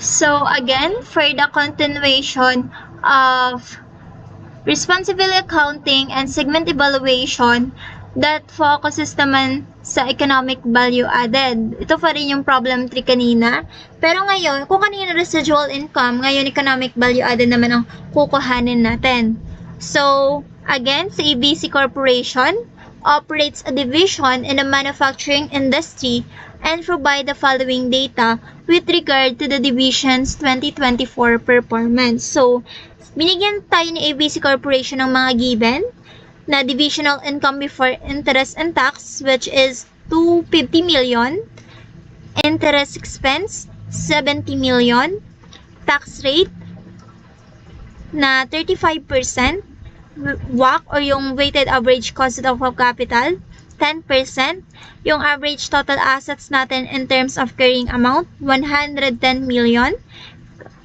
So again, for the continuation of responsible accounting and segment evaluation that focuses naman sa economic value added. Ito pa rin yung problem 3 kanina. Pero ngayon, kung kanina residual income, ngayon economic value added naman ang kukuhanin natin. So, again, sa ABC Corporation operates a division in the manufacturing industry and provide the following data with regard to the division's 2024 performance. So, binigyan tayo ni ABC Corporation ng mga given na divisional income before interest and tax, which is 250 million, interest expense 70 million, tax rate na 35%, WACC or yung weighted average cost of capital 10%, yung average total assets natin in terms of carrying amount 110 million,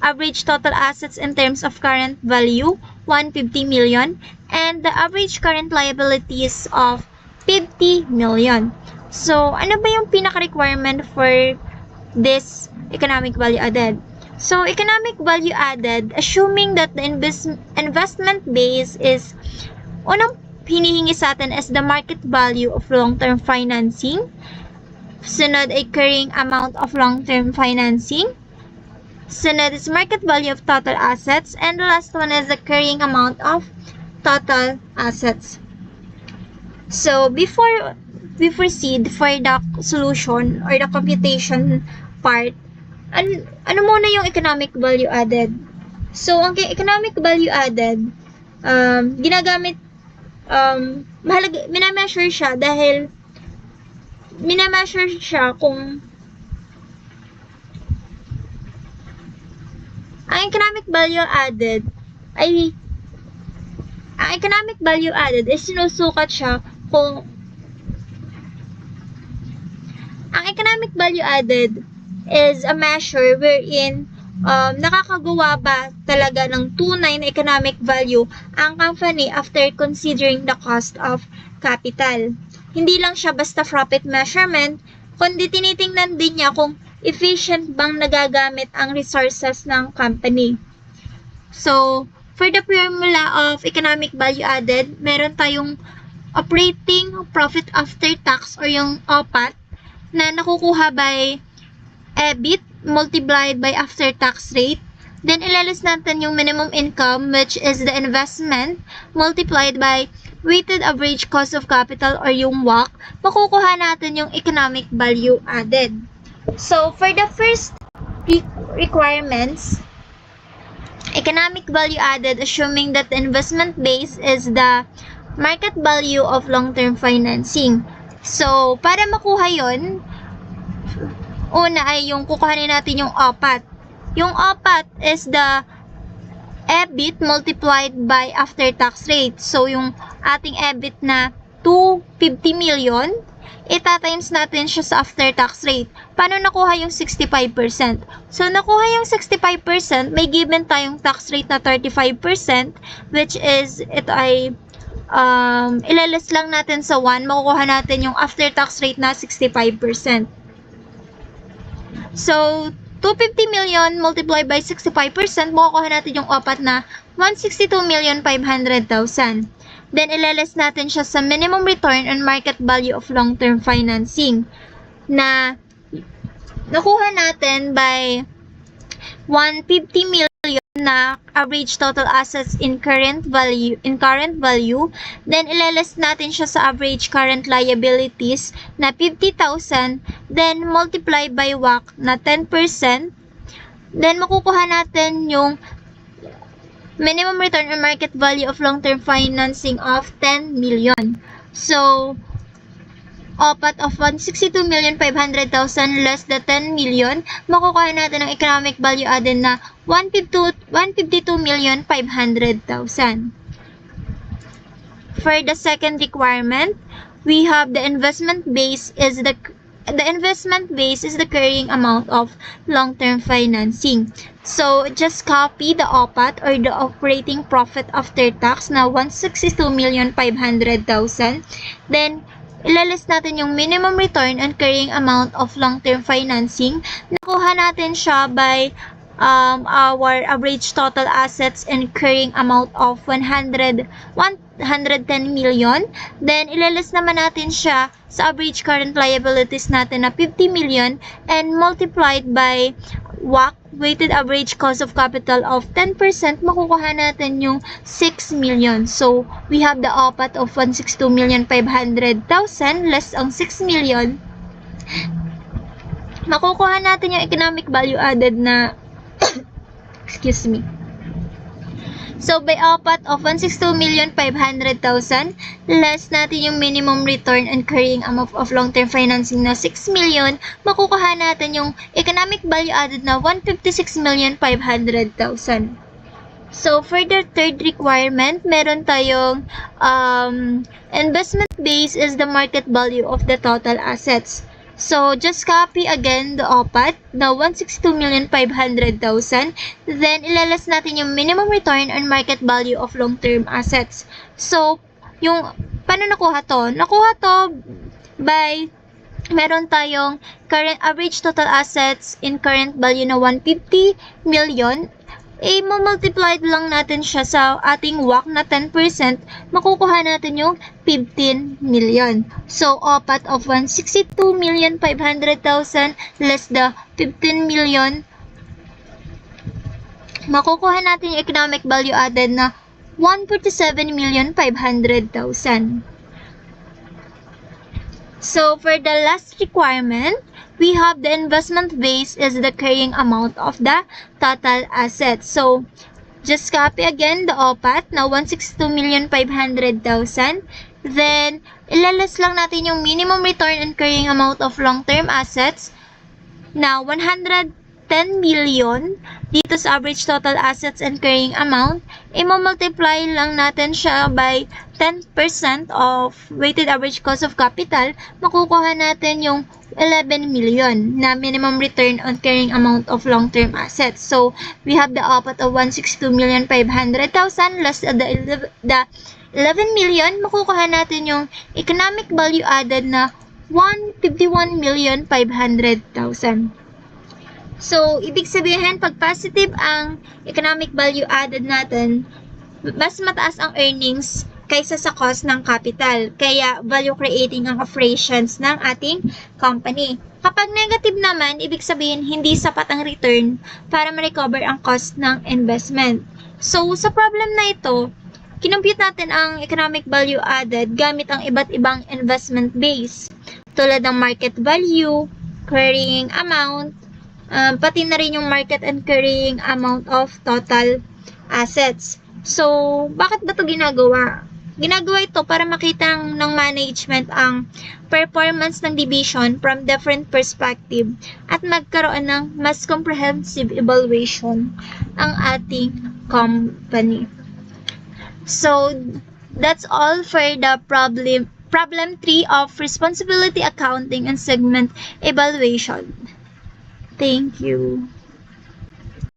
average total assets in terms of current value 150 million, and the average current liabilities of 50 million. So, ano ba yung pinaka-requirement for this economic value added? So, economic value added, assuming that the investment base is, unang hinihingi sa atin is the market value of long-term financing. Sunod ay carrying amount of long-term financing. Sunod is market value of total assets. And the last one is the carrying amount of total assets. So, before we proceed for the solution or the computation part, ano muna yung economic value added? So, ang economic value added, ginagamit, minameasure siya dahil minameasure siya kung ang economic value added is sinusukat siya kung ang economic value added is a measure wherein nakakagawa ba talaga ng tunay na economic value ang company after considering the cost of capital. Hindi lang siya basta profit measurement, kundi tinitingnan din niya kung efficient bang nagagamit ang resources ng company. So, for the formula of economic value added, meron tayong operating profit after tax or yung OPAT na nakukuha by EBIT multiplied by after tax rate. Then, ilalis natin yung minimum income, which is the investment, multiplied by weighted average cost of capital or yung WACC. Makukuha natin yung economic value added. So, for the first requirements, economic value added, assuming that the investment base is the market value of long-term financing. So, para makuha yon, una ay yung kukuhanin natin yung OPAT. Yung OPAT is the EBIT multiplied by after tax rate. So, yung ating EBIT na 250 million, itatimes natin siya sa after tax rate. Paano nakuha yung 65%? So, nakuha yung 65%, may given tayong tax rate na 35%, which is, ito ay ilalas lang natin sa 1, makukuha natin yung after tax rate na 65%. So, 250 million multiplied by 65%, makukuha natin yung OPAT na 162,500,000. Then, ilalas natin siya sa minimum return on market value of long-term financing na nakuha natin by 150 million na average total assets in current value. Then, ilalas natin siya sa average current liabilities na 50,000. Then, multiply by WACC na 10%. Then, makukuha natin yung minimum return on market value of long-term financing of 10 million. So, OPAT of 162,500,000 less the 10 million, makukuha natin ang economic value added na 152,500,000. For the second requirement, we have the investment base is the carrying amount of long-term financing. So, just copy the OPAT or the operating profit after tax na 162,500,000. Then, ilalis natin yung minimum return on carrying amount of long-term financing. Nakuha natin siya by our average total assets and carrying amount of 110 million. Then, ilalas naman natin siya sa average current liabilities natin na 50 million and multiplied by WACC, weighted average cost of capital of 10%, makukuha natin yung 6 million. So, we have the OPAT of 162,500,000 less ang 6 million. Makukuha natin yung economic value added na excuse me. So, by OPAT of 162,500,000, less natin yung minimum return and carrying amount of long-term financing na 6 million, makukuha natin yung economic value added na 156,500,000. So, for the third requirement, meron tayong investment base is the market value of the total assets. So, just copy again the OPAT na 162,500,000. Then, ilalas natin yung minimum return on market value of long-term assets. So, yung, paano nakuha to? Nakuha to by, meron tayong current average total assets in current value na 150 million. Multiplied lang natin siya sa ating WACC na 10%, makukuha natin yung 15 million. So, OPAT of 162,500,000 less the 15 million, makukuha natin yung economic value added na 147,500,000. So, for the last requirement, we have the investment base is the carrying amount of the total assets. So, just copy again the OPAT na 162,500,000. Then, ilalas lang natin yung minimum return and carrying amount of long-term assets na 110 million dito sa average total assets and carrying amount. I-multiply lang natin siya by 10% of weighted average cost of capital, makukuha natin yung 11 million na minimum return on carrying amount of long-term assets. So, we have the OPAT of 162,500,000 less the 11 million, makukuha natin yung economic value added na 151,500,000. So, ibig sabihin, pag positive ang economic value added natin, mas mataas ang earnings kaysa sa cost ng capital. Kaya, value creating ang operations ng ating company. Kapag negative naman, ibig sabihin, hindi sapat ang return para ma-recover ang cost ng investment. So, sa problem na ito, kinompute natin ang economic value added gamit ang iba't ibang investment base. Tulad ng market value, carrying amount, pati na rin yung market and carrying amount of total assets. So, bakit ba ito ginagawa? Ginagawa ito para makita ng management ang performance ng division from different perspective at magkaroon ng mas comprehensive evaluation ang ating company. So, that's all for the problem 3 of responsibility accounting and segment evaluation. Thank you.